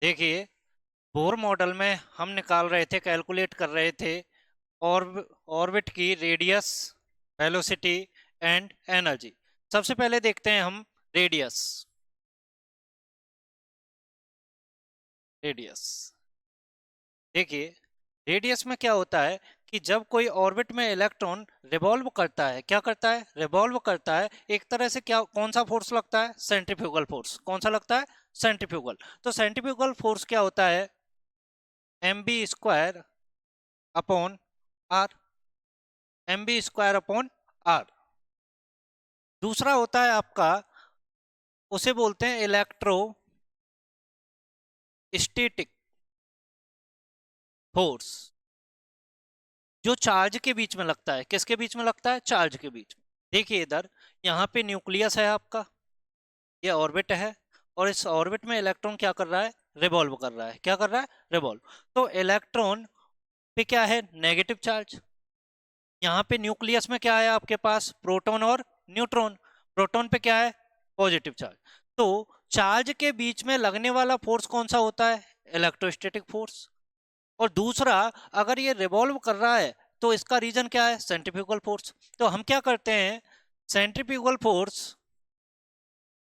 देखिए, Bohr model में हम निकाल रहे थे, कैलकुलेट कर रहे थे ऑर्बिट की रेडियस, वेलोसिटी एंड एनर्जी। सबसे पहले देखते हैं हम रेडियस। रेडियस देखिए, रेडियस में क्या होता है कि जब कोई ऑर्बिट में इलेक्ट्रॉन रिवॉल्व करता है, क्या करता है, रिवॉल्व करता है, एक तरह से क्या, कौन सा फोर्स लगता है, सेंट्रीफ्यूगल फोर्स। कौन सा लगता है, सेंट्रीफ्यूगल। तो सेंट्रीफ्यूगल फोर्स क्या होता है, mv² upon are. mv² upon are. दूसरा होता है आपका, उसे बोलते हैं इलेक्ट्रोस्टैटिक फोर्स, जो चार्ज के बीच में लगता है। किसके बीच में लगता है, चार्ज के बीच में। देखिए इधर, यहाँ पे न्यूक्लियस है आपका, ये ऑर्बिट है, और इस ऑर्बिट में इलेक्ट्रॉन क्या कर रहा है, रिवॉल्व कर रहा है। क्या कर रहा है, रिवॉल्व। तो इलेक्ट्रॉन पे क्या है, नेगेटिव चार्ज। यहाँ पे न्यूक्लियस में क्या है आपके पास, प्रोटॉन और न्यूट्रॉन। प्रोटॉन पे क्या है, पॉजिटिव चार्ज। तो चार्ज के बीच में लगने वाला फोर्स कौन सा होता है, इलेक्ट्रोस्टैटिक फोर्स। और दूसरा, अगर ये रिवॉल्व कर रहा है तो इसका रीजन क्या है, सेंट्रीफ्यूगल फोर्स। तो हम क्या करते हैं, centrifugal force,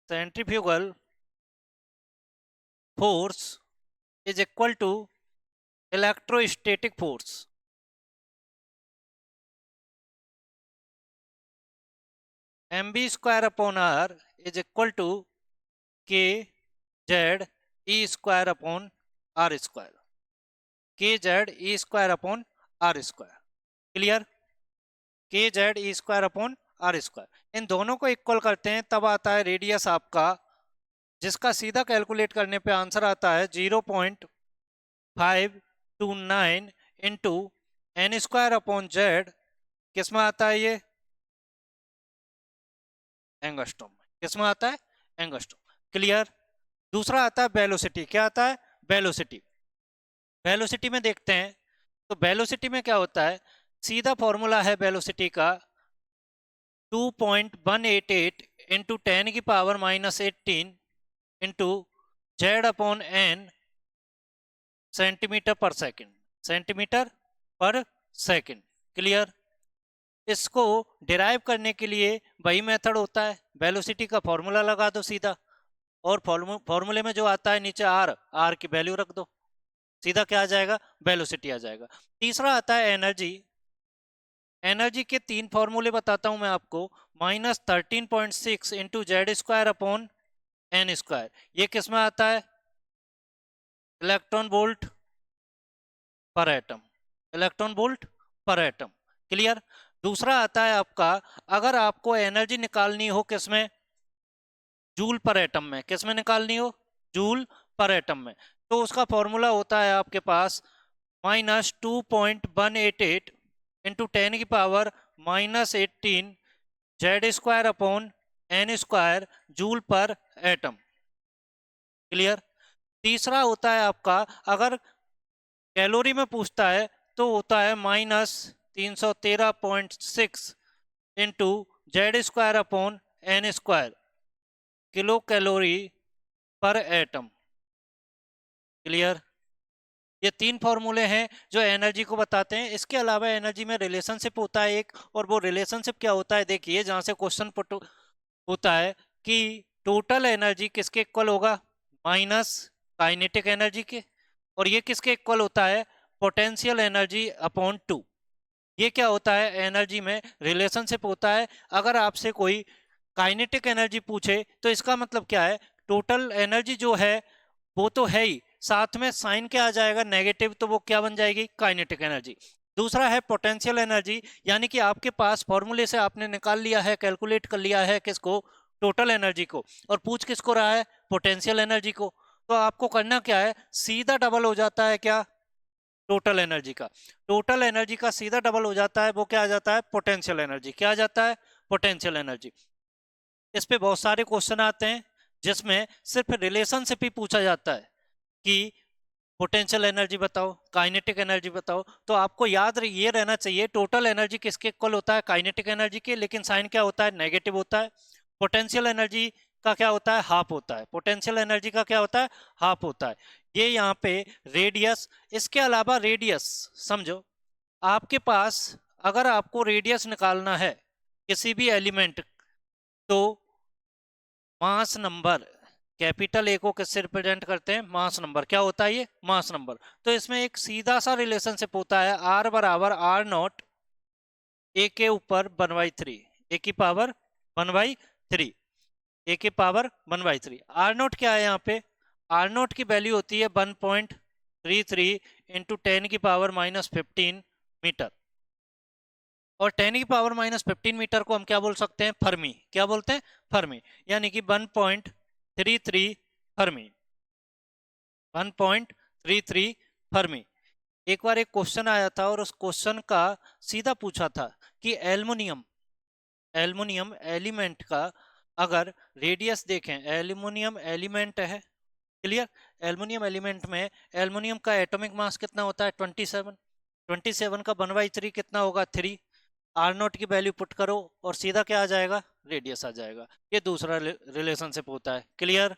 centrifugal force is equal to electrostatic force. mv² upon R is equal to K Z E square upon R square. K Z E square upon R square. Clear, K Z E square upon R square. इन दोनों को equal करते हैं, तब आता है radius आपका, जिसका सीधा कैलकुलेट करने पे आंसर आता है 0.529 इंटू n² अपॉन जेड। किस में आता है ये, एंगस्ट्रॉम में। किस में आता है, एंगस्ट्रॉम। क्लियर। दूसरा आता है वेलोसिटी। क्या आता है, वेलोसिटी। वेलोसिटी में देखते हैं, तो वेलोसिटी में क्या होता है, सीधा फॉर्मूला है वेलोसिटी का 2.188 into 10⁻⁻18 into Z upon N centimetre per second. Centimetre per second. Clear. इसको डिराइव करने के लिए वही मेथड होता है, वेलोसिटी का फॉर्मूला लगा दो सीधा, और फॉर्मूले में जो आता है नीचे आर, आर की वैल्यू रख दो, सीधा क्या आ जाएगा, वेलोसिटी आ जाएगा। तीसरा आता है एनर्जी। एनर्जी के तीन फॉर्मूले बताता हूं मैं आपको, -13.6 इंटू जेड² अपॉन n²। ये किस में आता है, इलेक्ट्रॉन वोल्ट पर एटम। इलेक्ट्रॉन वोल्ट पर एटम। क्लियर। दूसरा आता है आपका, अगर आपको एनर्जी निकालनी हो किसमें, जूल पर एटम में। किस में निकालनी हो, जूल पर एटम में, तो उसका फॉर्मूला होता है आपके पास -2.188 into 10⁻⁻18 Z upon n² joule पर एटम। क्लियर। तीसरा होता है आपका, अगर कैलोरी में पूछता है तो होता है -313.6 into Z upon n² kilo calorie पर एटम। क्लियर। ये तीन फॉर्मूले हैं जो एनर्जी को बताते हैं। इसके अलावा एनर्जी में रिलेशनशिप होता है एक, और वो रिलेशनशिप क्या होता है, देखिए जहां से क्वेश्चन पुट होता है कि टोटल एनर्जी किसके इक्वल होगा, माइनस काइनेटिक एनर्जी के, और ये किसके इक्वल होता है, पोटेंशियल एनर्जी अपॉन 2। ये क्या होता है, एनर्जी में रिलेशनशिप होता है। अगर आपसे कोई काइनेटिक एनर्जी पूछे तो इसका मतलब क्या है, टोटल एनर्जी जो है वो तो है ही, साथ में साइन क्या आ जाएगा, नेगेटिव, तो वो क्या बन जाएगी, काइनेटिक एनर्जी। दूसरा है पोटेंशियल एनर्जी, यानी कि आपके पास फॉर्मूले से आपने निकाल लिया है, कैलकुलेट कर लिया है किसको, टोटल एनर्जी को, और पूछ किसको रहा है, पोटेंशियल एनर्जी को। तो आपको करना क्या है, सीधा डबल हो जाता है क्या, टोटल एनर्जी का। टोटल एनर्जी का सीधा डबल हो जाता है, वो क्या आ जाता है, पोटेंशियल एनर्जी। क्या आ जाता है, पोटेंशियल एनर्जी। इस पे बहुत सारे क्वेश्चन आते हैं जिसमें सिर्फ रिलेशनशिप ही पूछा जाता है कि पोटेंशियल एनर्जी बताओ, काइनेटिक एनर्जी बताओ। तो आपको याद ये रहना चाहिए, टोटल एनर्जी किसके इक्वल होता है, काइनेटिक एनर्जी के, लेकिन साइन क्या होता है, नेगेटिव होता है। पोटेंशियल एनर्जी का क्या होता है, हाफ होता है। पोटेंशियल एनर्जी का क्या होता है, हाफ होता है। ये यहाँ पे रेडियस, इसके अलावा रेडियस समझो, आपके पास अगर आपको रेडियस निकालना है किसी भी एलिमेंट, तो मास नंबर, कैपिटल ए को किससे रिप्रेजेंट करते हैं, मास नंबर, क्या होता है ये, मास नंबर। तो इसमें एक सीधा सा रिलेशनशिप होता है, आर बराबर आर नॉट ए के ऊपर 1/3, ए की पावर 1/3, ए की पावर 1/3। आर नोट क्या है यहाँ पे, आर नोट की वैल्यू होती है 1.33 इंटू 10 की पावर -15 मीटर। और 10 की पावर -15 मीटर को हम क्या बोल सकते हैं, फर्मी, क्या बोलते हैं, फर्मी। यानी कि 1.33 फर्मी, 1.33 फर्मी। एक बार एक क्वेश्चन आया था और उस क्वेश्चन का सीधा पूछा था कि एल्युमिनियम, एल्युमिनियम एलिमेंट का अगर रेडियस देखें, एल्युमिनियम एलिमेंट है, क्लियर, एल्युमिनियम एलिमेंट में एल्युमिनियम का एटॉमिक मास कितना होता है, 27, 27 का 1/3 कितना होगा, 3। आर नोट की वैल्यू पुट करो और सीधा क्या आ जाएगा, रेडियस आ जाएगा। ये दूसरा रिलेशनशिप होता है, क्लियर।